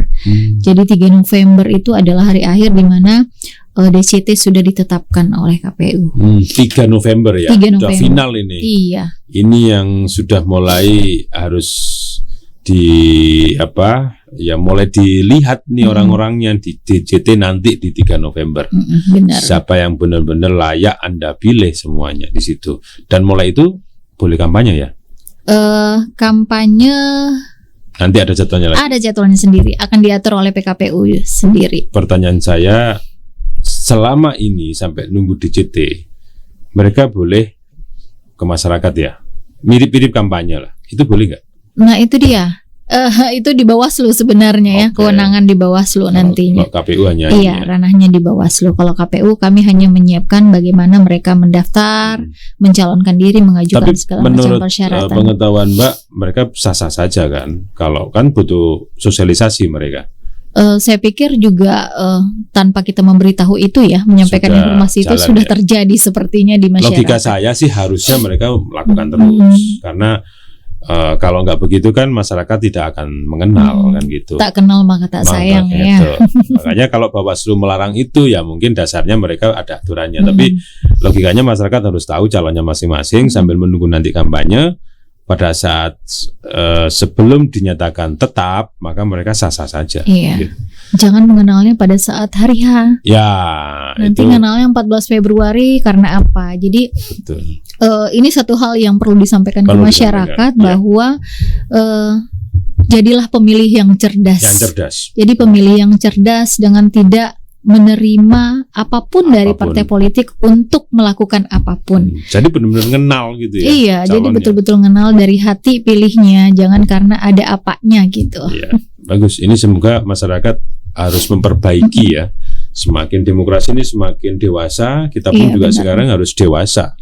Jadi 3 November itu adalah hari akhir di mana DCT sudah ditetapkan oleh KPU. 3 November ya. 3 Sudah November. final ini. Iya. Ini yang sudah mulai harus mulai dilihat nih orang-orangnya di DCT nanti di 3 November. Benar. Siapa yang benar-benar layak Anda pilih semuanya di situ. Dan mulai itu boleh kampanye ya. Kampanye Nanti ada jadwalnya lagi. ada jadwalnya sendiri, akan diatur oleh PKPU sendiri. Pertanyaan saya, selama ini sampai nunggu DCT, mereka boleh ke masyarakat ya, mirip-mirip kampanye lah. Itu boleh nggak? Nah itu dia. Itu di Bawaslu sebenarnya ya, kewenangan di Bawaslu nantinya. Kalau KPU hanya ranahnya di Bawaslu. Kalau KPU kami hanya menyiapkan bagaimana mereka mendaftar, mencalonkan diri, mengajukan segala macam persyaratan. Menurut pengetahuan Mbak, mereka sah-sah saja kan? Kalau kan butuh sosialisasi mereka. Saya pikir juga tanpa kita memberitahu itu ya, menyampaikan informasi itu sudah terjadi sepertinya di masyarakat. Logika saya sih harusnya mereka melakukan terus, karena kalau nggak begitu kan masyarakat tidak akan mengenal kan gitu. Tak kenal maka tak sayang ya. Makanya kalau Bawaslu melarang itu ya mungkin dasarnya mereka ada aturannya. Tapi logikanya masyarakat harus tahu calonnya masing-masing sambil menunggu nanti kampanye. Pada saat sebelum dinyatakan tetap, maka mereka sah-sah saja. Iya. Gitu. Jangan mengenalnya pada saat hari H. Ya. Nanti mengenalnya 14 Februari karena apa? Jadi betul. Ini satu hal yang perlu disampaikan ke masyarakat bahwa jadilah pemilih yang cerdas. Jadi pemilih yang cerdas dengan tidak menerima apapun dari partai politik untuk melakukan apapun. Jadi benar-benar kenal gitu ya. Iya, calonnya. Jadi betul-betul kenal dari hati pilihnya, jangan karena ada apanya gitu. Iya, bagus. Ini semoga masyarakat harus memperbaiki ya. Semakin demokrasi ini semakin dewasa, kita pun juga sekarang harus dewasa.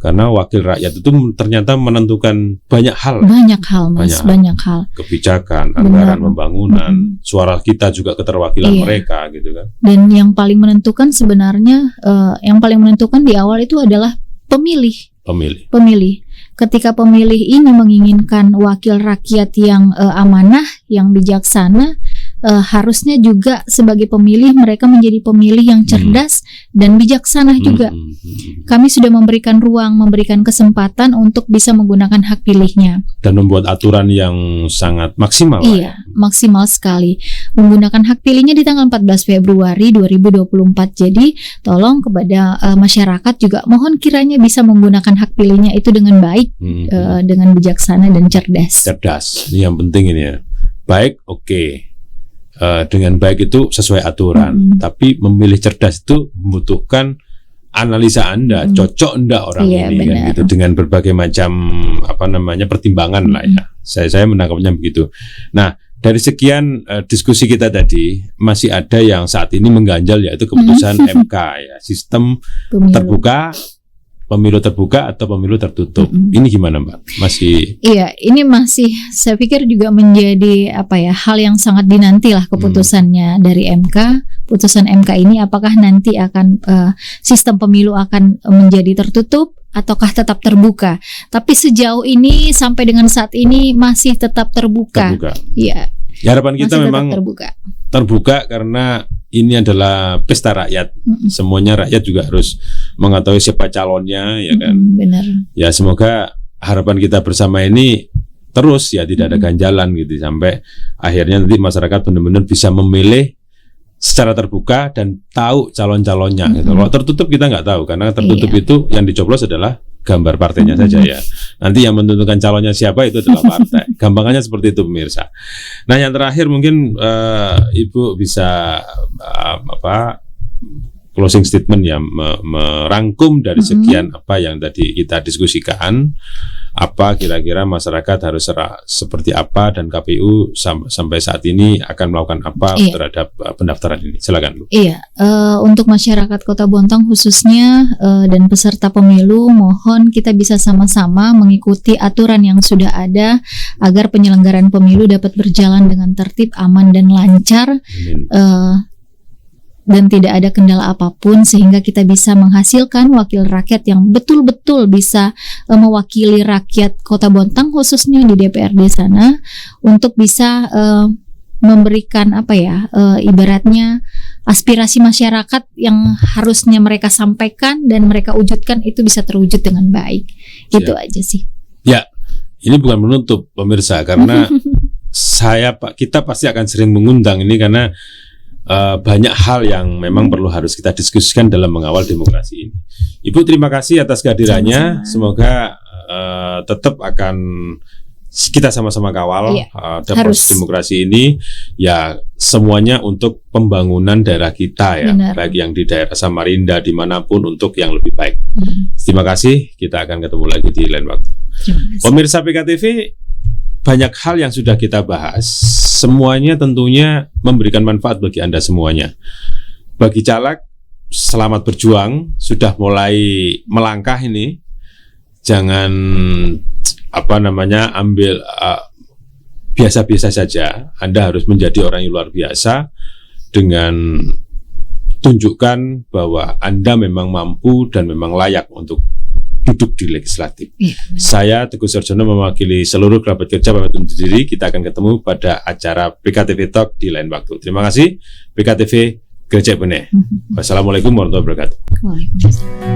Karena wakil rakyat itu ternyata menentukan banyak hal. Banyak hal, Mas. Banyak hal. Kebijakan, anggaran pembangunan, suara kita juga keterwakilan mereka, gitu kan. Dan yang paling menentukan sebenarnya, yang paling menentukan di awal itu adalah pemilih. Ketika pemilih ini menginginkan wakil rakyat yang amanah, yang bijaksana, harusnya juga sebagai pemilih mereka menjadi pemilih yang cerdas dan bijaksana juga. Kami sudah memberikan ruang, memberikan kesempatan untuk bisa menggunakan hak pilihnya dan membuat aturan yang sangat maksimal. Iya, maksimal sekali. Menggunakan hak pilihnya di tanggal 14 Februari 2024. Jadi tolong kepada masyarakat juga mohon kiranya bisa menggunakan hak pilihnya itu dengan baik, dengan bijaksana dan cerdas. Ini yang penting ini ya. Baik, oke. Dengan baik itu sesuai aturan, tapi memilih cerdas itu membutuhkan analisa Anda, cocok enggak orang ini kan gitu, dengan berbagai macam pertimbangan lah ya. Saya menangkapnya begitu. Nah, dari sekian diskusi kita tadi masih ada yang saat ini mengganjal, yaitu keputusan MK ya, sistem terbuka, pemilu terbuka atau pemilu tertutup. Ini gimana Mbak? Masih? Iya, ini masih saya pikir juga menjadi hal yang sangat dinanti lah keputusannya dari MK. Putusan MK ini apakah nanti akan sistem pemilu akan menjadi tertutup ataukah tetap terbuka? Tapi sejauh ini sampai dengan saat ini masih tetap terbuka. Iya. Ya, harapan kita memang terbuka karena ini adalah pesta rakyat. Semuanya rakyat juga harus mengetahui siapa calonnya, ya kan. Benar. Ya, semoga harapan kita bersama ini terus ya, tidak ada ganjalan gitu, sampai akhirnya nanti masyarakat benar-benar bisa memilih secara terbuka dan tahu calon-calonnya gitu. Kalau tertutup kita nggak tahu, karena tertutup itu yang dicoblos adalah gambar partainya saja ya. Nanti yang menentukan calonnya siapa itu adalah partai. Gampangannya seperti itu pemirsa. Nah, yang terakhir mungkin Ibu bisa closing statement ya, merangkum dari sekian apa yang tadi kita diskusikan. Apa kira-kira masyarakat harus seperti apa, dan KPU sampai saat ini akan melakukan apa terhadap pendaftaran ini? Silakan Bu. Iya, untuk masyarakat Kota Bontang khususnya dan peserta pemilu, mohon kita bisa sama-sama mengikuti aturan yang sudah ada agar penyelenggaraan pemilu dapat berjalan dengan tertib, aman dan lancar. Dan tidak ada kendala apapun, sehingga kita bisa menghasilkan wakil rakyat yang betul-betul bisa mewakili rakyat Kota Bontang khususnya di DPRD sana, untuk bisa memberikan ibaratnya aspirasi masyarakat yang harusnya mereka sampaikan dan mereka wujudkan itu bisa terwujud dengan baik. Itu aja sih. Ya, ini bukan menutup pemirsa, karena kita pasti akan sering mengundang ini karena banyak hal yang memang perlu harus kita diskusikan dalam mengawal demokrasi ini. Ibu, terima kasih atas kehadirannya. Semoga tetap akan kita sama-sama kawal proses demokrasi ini ya, semuanya untuk pembangunan daerah kita ya. Benar. Baik yang di daerah Samarinda dimanapun, untuk yang lebih baik. Terima kasih, kita akan ketemu lagi di lain waktu. Terima kasih. Pemirsa PKTV, banyak hal yang sudah kita bahas. Semuanya tentunya memberikan manfaat bagi Anda semuanya. Bagi caleg, selamat berjuang. Sudah mulai melangkah ini. Jangan ambil biasa-biasa saja. Anda harus menjadi orang yang luar biasa dengan tunjukkan bahwa Anda memang mampu dan memang layak untuk duduk di legislatif. Iya, Saya Teguh Sarjono mewakili seluruh kerabat kerja pamit undur diri. Kita akan ketemu pada acara PKTV Talk di lain waktu. Terima kasih. PKTV Grecek Benih. Wassalamualaikum warahmatullahi wabarakatuh. Waalaikumsalam.